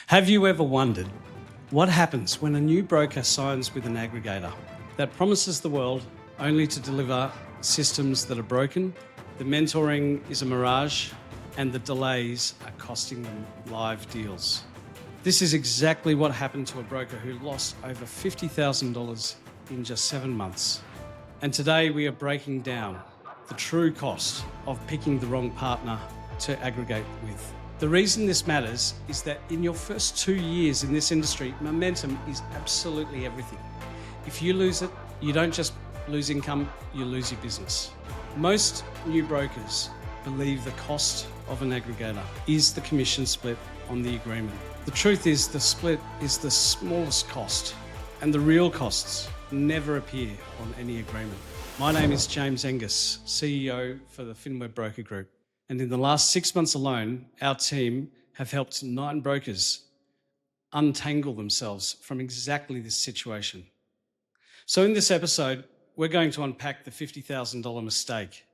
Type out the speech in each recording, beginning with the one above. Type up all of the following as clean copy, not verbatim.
Have you ever wondered what happens when a new broker signs with an aggregator that promises the world only to deliver systems that are broken? The mentoring is a mirage and the delays are costing them live deals. This is exactly what happened to a broker who lost over $50,000 in just 7 months. And today we are breaking down the true cost of picking the wrong partner to aggregate with. The reason this matters is that in your first 2 years in this industry, momentum is absolutely everything. If you lose it, you don't just lose income, you lose your business. Most new brokers believe the cost of an aggregator is the commission split on the agreement. The truth is the split is the smallest cost, and the real costs never appear on any agreement. My name is James Angus, CEO for the Finweb Broker Group. And in the last 6 months alone, our team have helped 9 brokers untangle themselves from exactly this situation. So in this episode, we're going to unpack the $50,000 mistake.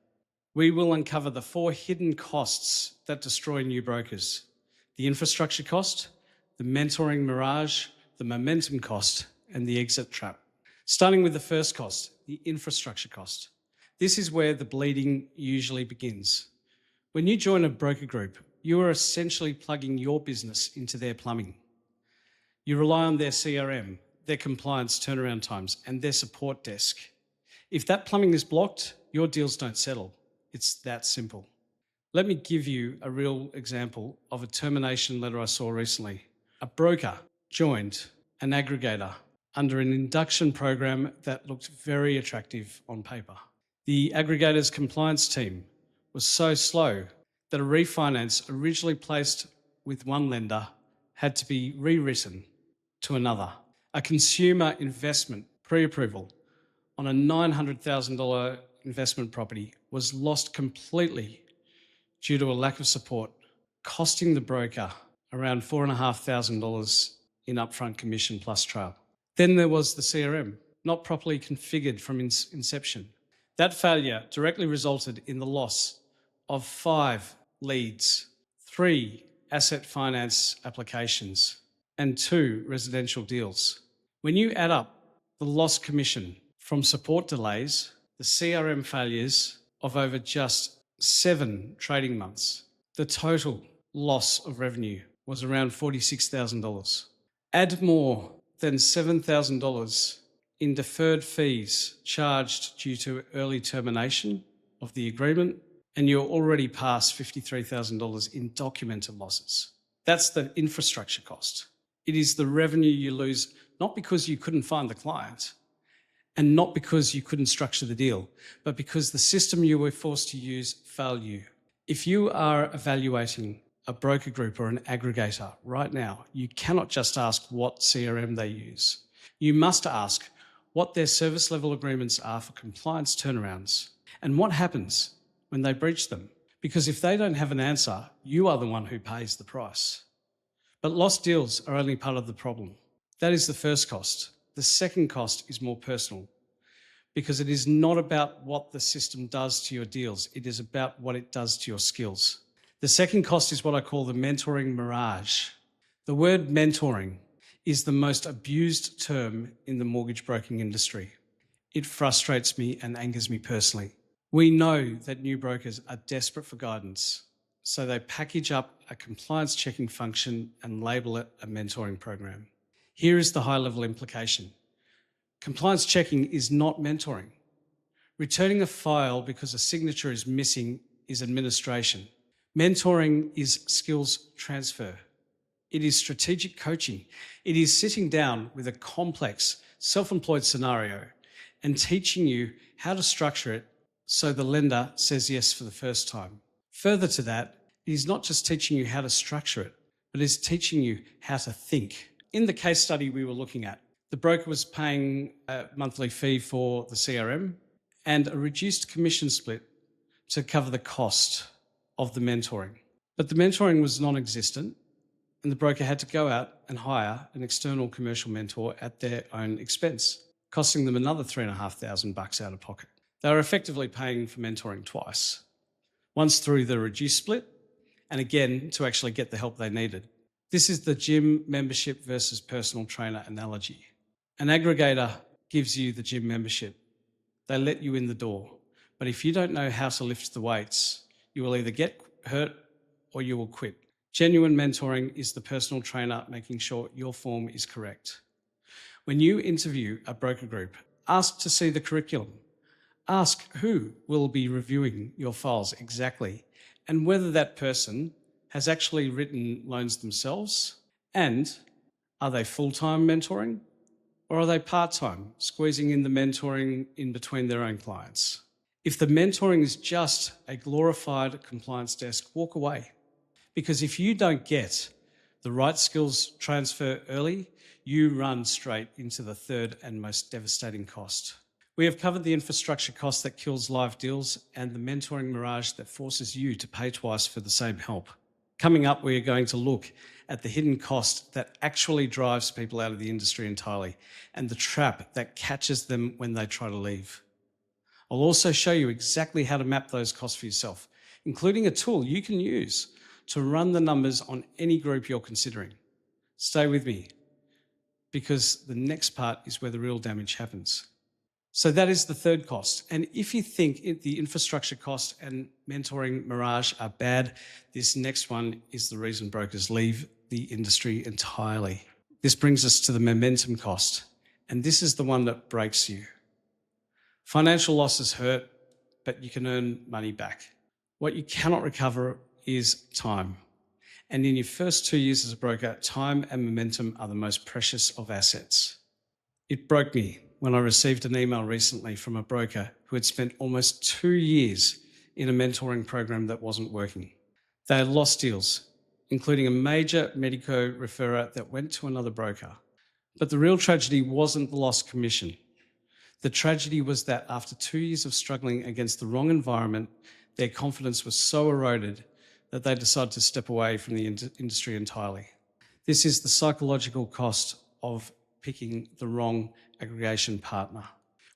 We will uncover the 4 hidden costs that destroy new brokers: the infrastructure cost, the mentoring mirage, the momentum cost, and the exit trap. Starting with the first cost, the infrastructure cost. This is where the bleeding usually begins. When you join a broker group, you are essentially plugging your business into their plumbing. You rely on their CRM, their compliance turnaround times, and their support desk. If that plumbing is blocked, your deals don't settle. It's that simple. Let me give you a real example of a termination letter I saw recently. A broker joined an aggregator under an induction program that looked very attractive on paper. The aggregator's compliance team was so slow that a refinance originally placed with one lender had to be rewritten to another. A consumer investment pre-approval on a $900,000 investment property was lost completely due to a lack of support, costing the broker around $4,500 in upfront commission plus trail. Then there was the CRM, not properly configured from inception. That failure directly resulted in the loss of 5 leads, 3 asset finance applications, and 2 residential deals. When you add up the lost commission from support delays, the CRM failures of over just 7 trading months, the total loss of revenue was around $46,000. Add more than $7,000 in deferred fees charged due to early termination of the agreement, and you're already past $53,000 in documented losses. That's the infrastructure cost. It is the revenue you lose, not because you couldn't find the client and not because you couldn't structure the deal, but because the system you were forced to use failed you. If you are evaluating a broker group or an aggregator right now, you cannot just ask what CRM they use. You must ask what their service level agreements are for compliance turnarounds and what happens when they breach them. Because if they don't have an answer, you are the one who pays the price. But lost deals are only part of the problem. That is the first cost. The second cost is more personal, because it is not about what the system does to your deals. It is about what it does to your skills. The second cost is what I call the mentoring mirage. The word mentoring is the most abused term in the mortgage broking industry. It frustrates me and angers me personally. We know that new brokers are desperate for guidance, so they package up a compliance checking function and label it a mentoring program. Here is the high-level implication. Compliance checking is not mentoring. Returning a file because a signature is missing is administration. Mentoring is skills transfer. It is strategic coaching. It is sitting down with a complex, self-employed scenario and teaching you how to structure it so the lender says yes for the first time. Further to that, it is not just teaching you how to structure it, but it is teaching you how to think. In the case study we were looking at, the broker was paying a monthly fee for the CRM and a reduced commission split to cover the cost of the mentoring. But the mentoring was non-existent, and the broker had to go out and hire an external commercial mentor at their own expense, costing them another $3,500 out of pocket. They were effectively paying for mentoring twice, once through the reduced split and again to actually get the help they needed. This is the gym membership versus personal trainer analogy. An aggregator gives you the gym membership. They let you in the door. But if you don't know how to lift the weights, you will either get hurt or you will quit. Genuine mentoring is the personal trainer making sure your form is correct. When you interview a broker group, ask to see the curriculum. Ask who will be reviewing your files exactly and whether that person has actually written loans themselves, and are they full-time mentoring or are they part-time, squeezing in the mentoring in between their own clients? If the mentoring is just a glorified compliance desk, walk away. Because if you don't get the right skills transfer early, you run straight into the third and most devastating cost. We have covered the infrastructure cost that kills live deals and the mentoring mirage that forces you to pay twice for the same help. Coming up, we are going to look at the hidden cost that actually drives people out of the industry entirely and the trap that catches them when they try to leave. I'll also show you exactly how to map those costs for yourself, including a tool you can use to run the numbers on any group you're considering. Stay with me, because the next part is where the real damage happens. So that is the third cost. And if you think the infrastructure cost and mentoring mirage are bad, this next one is the reason brokers leave the industry entirely. This brings us to the momentum cost. And this is the one that breaks you. Financial losses hurt, but you can earn money back. What you cannot recover is time. And in your first 2 years as a broker, time and momentum are the most precious of assets. It broke me when I received an email recently from a broker who had spent almost 2 years in a mentoring program that wasn't working. They had lost deals, including a major medico referrer that went to another broker. But the real tragedy wasn't the lost commission. The tragedy was that after 2 years of struggling against the wrong environment, their confidence was so eroded that they decided to step away from the industry entirely. This is the psychological cost of picking the wrong aggregation partner.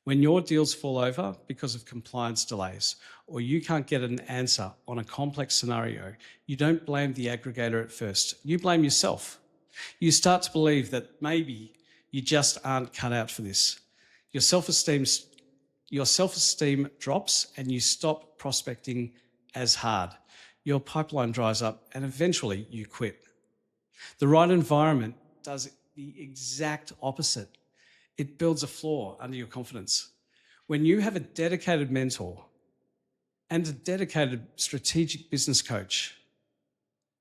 When your deals fall over because of compliance delays, or you can't get an answer on a complex scenario, you don't blame the aggregator at first. You blame yourself. You start to believe that maybe you just aren't cut out for this. Your self-esteem drops and you stop prospecting as hard. Your pipeline dries up and eventually you quit. The right environment does the exact opposite. It builds a floor under your confidence. When you have a dedicated mentor and a dedicated strategic business coach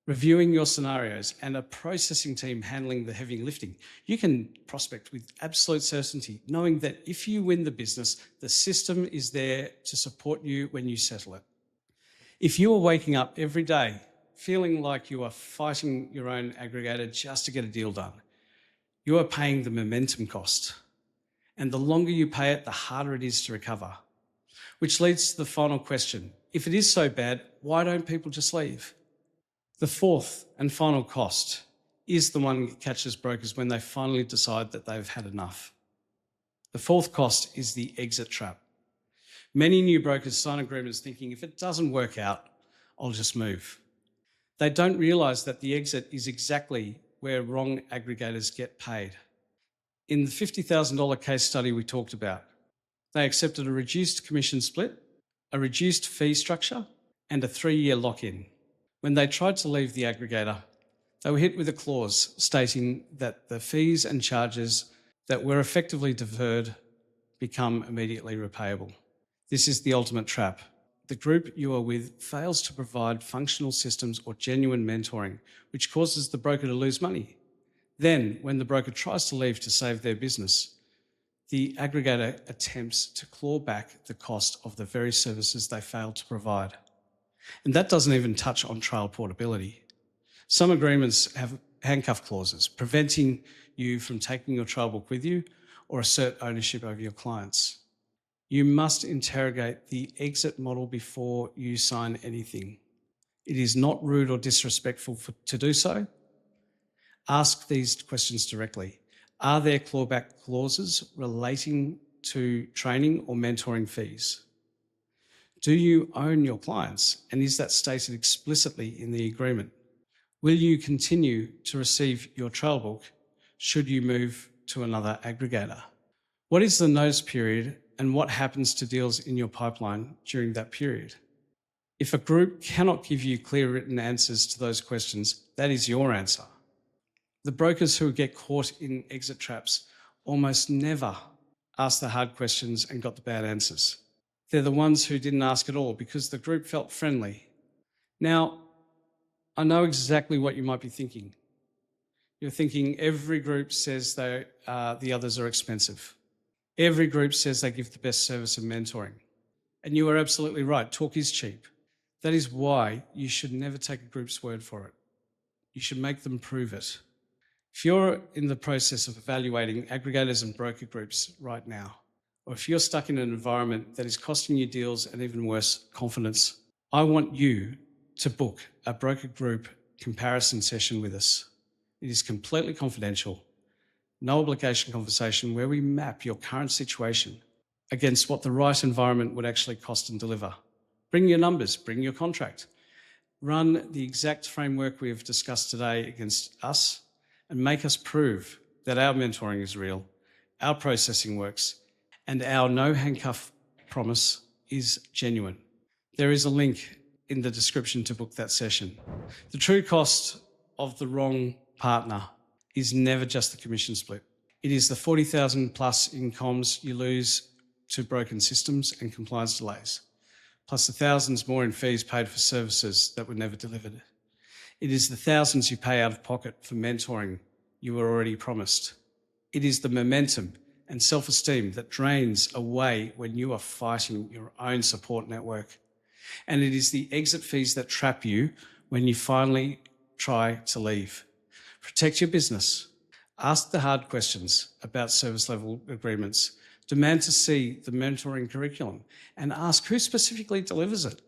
reviewing your scenarios and a processing team handling the heavy lifting, you can prospect with absolute certainty, knowing that if you win the business, the system is there to support you when you settle it. If you are waking up every day feeling like you are fighting your own aggregator just to get a deal done, you are paying the momentum cost. And the longer you pay it, the harder it is to recover. Which leads to the final question. If it is so bad, why don't people just leave? The fourth and final cost is the one that catches brokers when they finally decide that they've had enough. The fourth cost is the exit trap. Many new brokers sign agreements thinking, if it doesn't work out, I'll just move. They don't realise that the exit is exactly where wrong aggregators get paid. In the $50,000 case study we talked about, they accepted a reduced commission split, a reduced fee structure, and a 3-year lock-in. When they tried to leave the aggregator, they were hit with a clause stating that the fees and charges that were effectively deferred become immediately repayable. This is the ultimate trap. The group you are with fails to provide functional systems or genuine mentoring, which causes the broker to lose money. Then, when the broker tries to leave to save their business, the aggregator attempts to claw back the cost of the very services they failed to provide. And that doesn't even touch on trail portability. Some agreements have handcuff clauses, preventing you from taking your trail book with you or assert ownership over your clients. You must interrogate the exit model before you sign anything. It is not rude or disrespectful to do so. Ask these questions directly. Are there clawback clauses relating to training or mentoring fees? Do you own your clients? And is that stated explicitly in the agreement? Will you continue to receive your trail book should you move to another aggregator? What is the notice period and what happens to deals in your pipeline during that period? If a group cannot give you clear written answers to those questions, that is your answer. The brokers who get caught in exit traps almost never ask the hard questions and got the bad answers. They're the ones who didn't ask at all because the group felt friendly. Now, I know exactly what you might be thinking. You're thinking every group says the others are expensive. Every group says they give the best service and mentoring. And you are absolutely right, talk is cheap. That is why you should never take a group's word for it. You should make them prove it. If you're in the process of evaluating aggregators and broker groups right now, or if you're stuck in an environment that is costing you deals and even worse, confidence, I want you to book a broker group comparison session with us. It is completely confidential, no obligation conversation where we map your current situation against what the right environment would actually cost and deliver. Bring your numbers, bring your contract. Run the exact framework we have discussed today against us and make us prove that our mentoring is real, our processing works, and our no handcuff promise is genuine. There is a link in the description to book that session. The true cost of the wrong partner is never just the commission split. It is the 40,000 plus in comms you lose to broken systems and compliance delays, plus the thousands more in fees paid for services that were never delivered. It is the thousands you pay out of pocket for mentoring you were already promised. It is the momentum and self-esteem that drains away when you are fighting your own support network. And it is the exit fees that trap you when you finally try to leave. Protect your business. Ask the hard questions about service level agreements. Demand to see the mentoring curriculum and ask who specifically delivers it.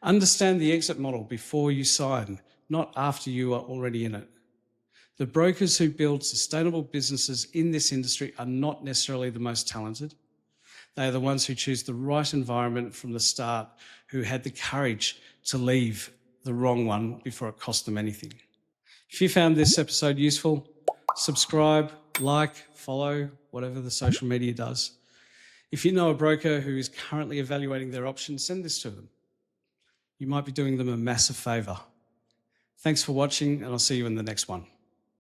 Understand the exit model before you sign, not after you are already in it. The brokers who build sustainable businesses in this industry are not necessarily the most talented. They are the ones who choose the right environment from the start, who had the courage to leave the wrong one before it cost them anything. If you found this episode useful, subscribe, like, follow, whatever the social media does. If you know a broker who is currently evaluating their options, send this to them. You might be doing them a massive favour. Thanks for watching, and I'll see you in the next one.